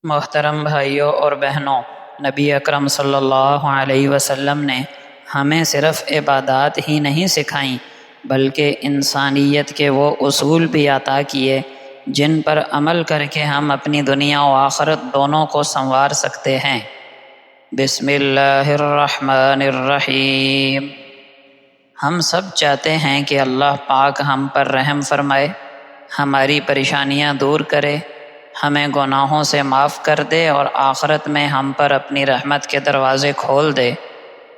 محترم بھائیوں اور بہنوں، نبی اکرم صلی اللہ علیہ وسلم نے ہمیں صرف عبادات ہی نہیں سکھائیں بلکہ انسانیت کے وہ اصول بھی عطا کیے جن پر عمل کر کے ہم اپنی دنیا و آخرت دونوں کو سنوار سکتے ہیں۔ بسم اللہ الرحمن الرحیم۔ ہم سب چاہتے ہیں کہ اللہ پاک ہم پر رحم فرمائے، ہماری پریشانیاں دور کرے، ہمیں گناہوں سے معاف کر دے اور آخرت میں ہم پر اپنی رحمت کے دروازے کھول دے۔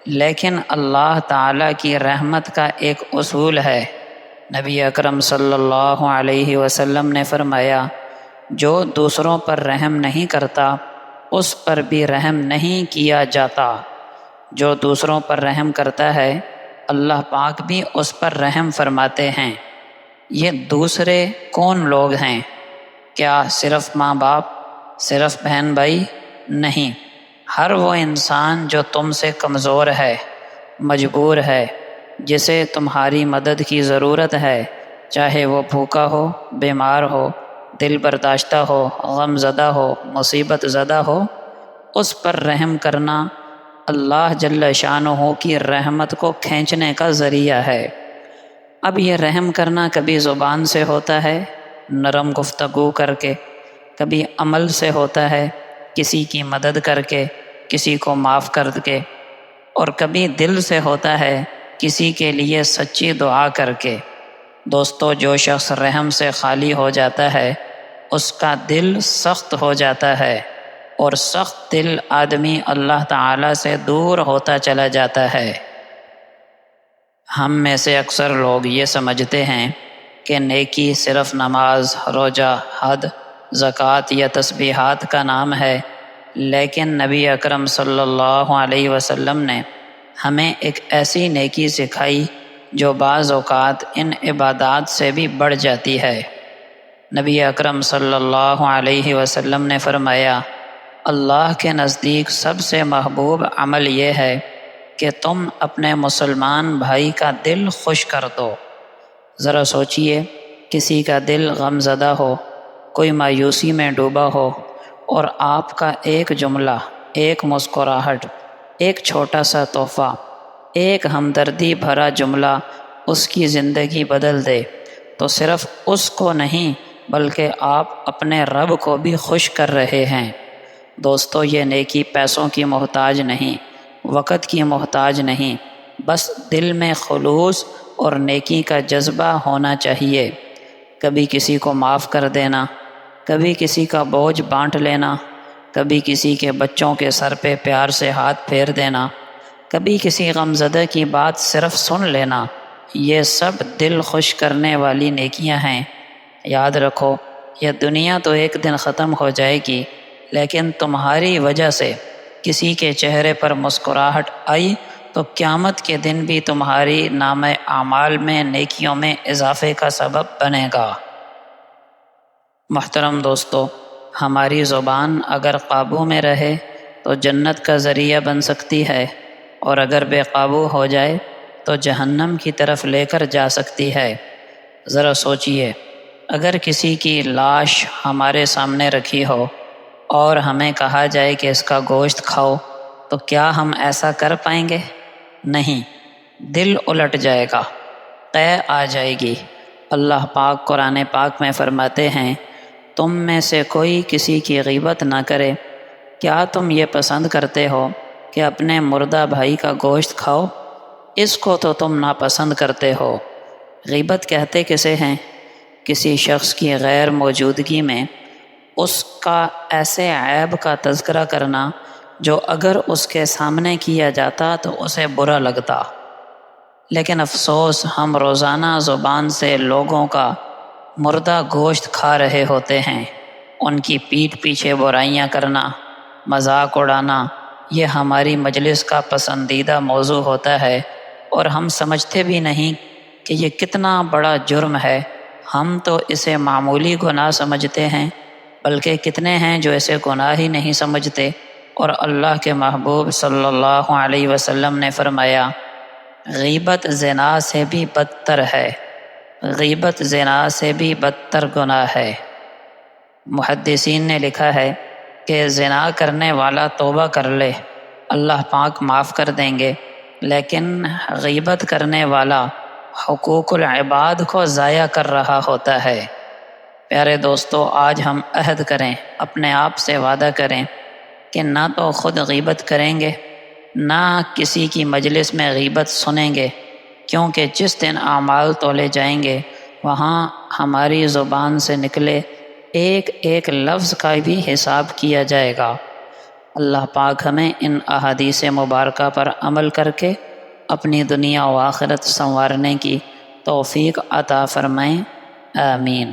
لیکن اللہ تعالیٰ کی رحمت کا ایک اصول ہے۔ نبی اکرم صلی اللہ علیہ وسلم نے فرمایا، جو دوسروں پر رحم نہیں کرتا اس پر بھی رحم نہیں کیا جاتا۔ جو دوسروں پر رحم کرتا ہے اللہ پاک بھی اس پر رحم فرماتے ہیں۔ یہ دوسرے کون لوگ ہیں؟ کیا صرف ماں باپ، صرف بہن بھائی؟ نہیں، ہر وہ انسان جو تم سے کمزور ہے، مجبور ہے، جسے تمہاری مدد کی ضرورت ہے، چاہے وہ بھوکا ہو، بیمار ہو، دل برداشتہ ہو، غم زدہ ہو، مصیبت زدہ ہو، اس پر رحم کرنا اللہ جل شانہ کی رحمت کو کھینچنے کا ذریعہ ہے۔ اب یہ رحم کرنا کبھی زبان سے ہوتا ہے، نرم گفتگو کر کے، کبھی عمل سے ہوتا ہے، کسی کی مدد کر کے، کسی کو معاف کر کے، اور کبھی دل سے ہوتا ہے، کسی کے لیے سچی دعا کر کے۔ دوستو، جو شخص رحم سے خالی ہو جاتا ہے اس کا دل سخت ہو جاتا ہے، اور سخت دل آدمی اللہ تعالیٰ سے دور ہوتا چلا جاتا ہے۔ ہم میں سے اکثر لوگ یہ سمجھتے ہیں کہ نیکی صرف نماز، روزہ، حج، زکوٰۃ یا تسبیحات کا نام ہے، لیکن نبی اکرم صلی اللہ علیہ وسلم نے ہمیں ایک ایسی نیکی سکھائی جو بعض اوقات ان عبادات سے بھی بڑھ جاتی ہے۔ نبی اکرم صلی اللہ علیہ وسلم نے فرمایا، اللہ کے نزدیک سب سے محبوب عمل یہ ہے کہ تم اپنے مسلمان بھائی کا دل خوش کر دو۔ ذرا سوچئے، کسی کا دل غم زدہ ہو، کوئی مایوسی میں ڈوبا ہو، اور آپ کا ایک جملہ، ایک مسکراہٹ، ایک چھوٹا سا تحفہ، ایک ہمدردی بھرا جملہ اس کی زندگی بدل دے، تو صرف اس کو نہیں بلکہ آپ اپنے رب کو بھی خوش کر رہے ہیں۔ دوستو، یہ نیکی پیسوں کی محتاج نہیں، وقت کی محتاج نہیں، بس دل میں خلوص اور نیکی کا جذبہ ہونا چاہیے۔ کبھی کسی کو معاف کر دینا، کبھی کسی کا بوجھ بانٹ لینا، کبھی کسی کے بچوں کے سر پہ پیار سے ہاتھ پھیر دینا، کبھی کسی غمزدہ کی بات صرف سن لینا، یہ سب دل خوش کرنے والی نیکیاں ہیں۔ یاد رکھو، یہ دنیا تو ایک دن ختم ہو جائے گی، لیکن تمہاری وجہ سے کسی کے چہرے پر مسکراہٹ آئی تو قیامت کے دن بھی تمہاری نام اعمال میں نیکیوں میں اضافے کا سبب بنے گا۔ محترم دوستو، ہماری زبان اگر قابو میں رہے تو جنت کا ذریعہ بن سکتی ہے، اور اگر بے قابو ہو جائے تو جہنم کی طرف لے کر جا سکتی ہے۔ ذرا سوچئے، اگر کسی کی لاش ہمارے سامنے رکھی ہو اور ہمیں کہا جائے کہ اس کا گوشت کھاؤ، تو کیا ہم ایسا کر پائیں گے؟ نہیں، دل الٹ جائے گا، قے آ جائے گی۔ اللہ پاک قرآن پاک میں فرماتے ہیں، تم میں سے کوئی کسی کی غیبت نہ کرے۔ کیا تم یہ پسند کرتے ہو کہ اپنے مردہ بھائی کا گوشت کھاؤ؟ اس کو تو تم ناپسند کرتے ہو۔ غیبت کہتے کسے ہیں؟ کسی شخص کی غیر موجودگی میں اس کا ایسے عیب کا تذکرہ کرنا جو اگر اس کے سامنے کیا جاتا تو اسے برا لگتا۔ لیکن افسوس، ہم روزانہ زبان سے لوگوں کا مردہ گوشت کھا رہے ہوتے ہیں۔ ان کی پیٹھ پیچھے برائیاں کرنا، مذاق اڑانا، یہ ہماری مجلس کا پسندیدہ موضوع ہوتا ہے، اور ہم سمجھتے بھی نہیں کہ یہ کتنا بڑا جرم ہے۔ ہم تو اسے معمولی گناہ سمجھتے ہیں، بلکہ کتنے ہیں جو اسے گناہ ہی نہیں سمجھتے۔ اور اللہ کے محبوب صلی اللہ علیہ وسلم نے فرمایا، غیبت زنا سے بھی بدتر ہے، غیبت زنا سے بھی بدتر گناہ ہے۔ محدثین نے لکھا ہے کہ زنا کرنے والا توبہ کر لے، اللہ پاک معاف کر دیں گے، لیکن غیبت کرنے والا حقوق العباد کو ضائع کر رہا ہوتا ہے۔ پیارے دوستو، آج ہم عہد کریں، اپنے آپ سے وعدہ کریں کہ نہ تو خود غیبت کریں گے، نہ کسی کی مجلس میں غیبت سنیں گے، کیونکہ جس دن اعمال تولے جائیں گے وہاں ہماری زبان سے نکلے ایک ایک لفظ کا بھی حساب کیا جائے گا۔ اللہ پاک ہمیں ان احادیث مبارکہ پر عمل کر کے اپنی دنیا و آخرت سنوارنے کی توفیق عطا فرمائیں، آمین۔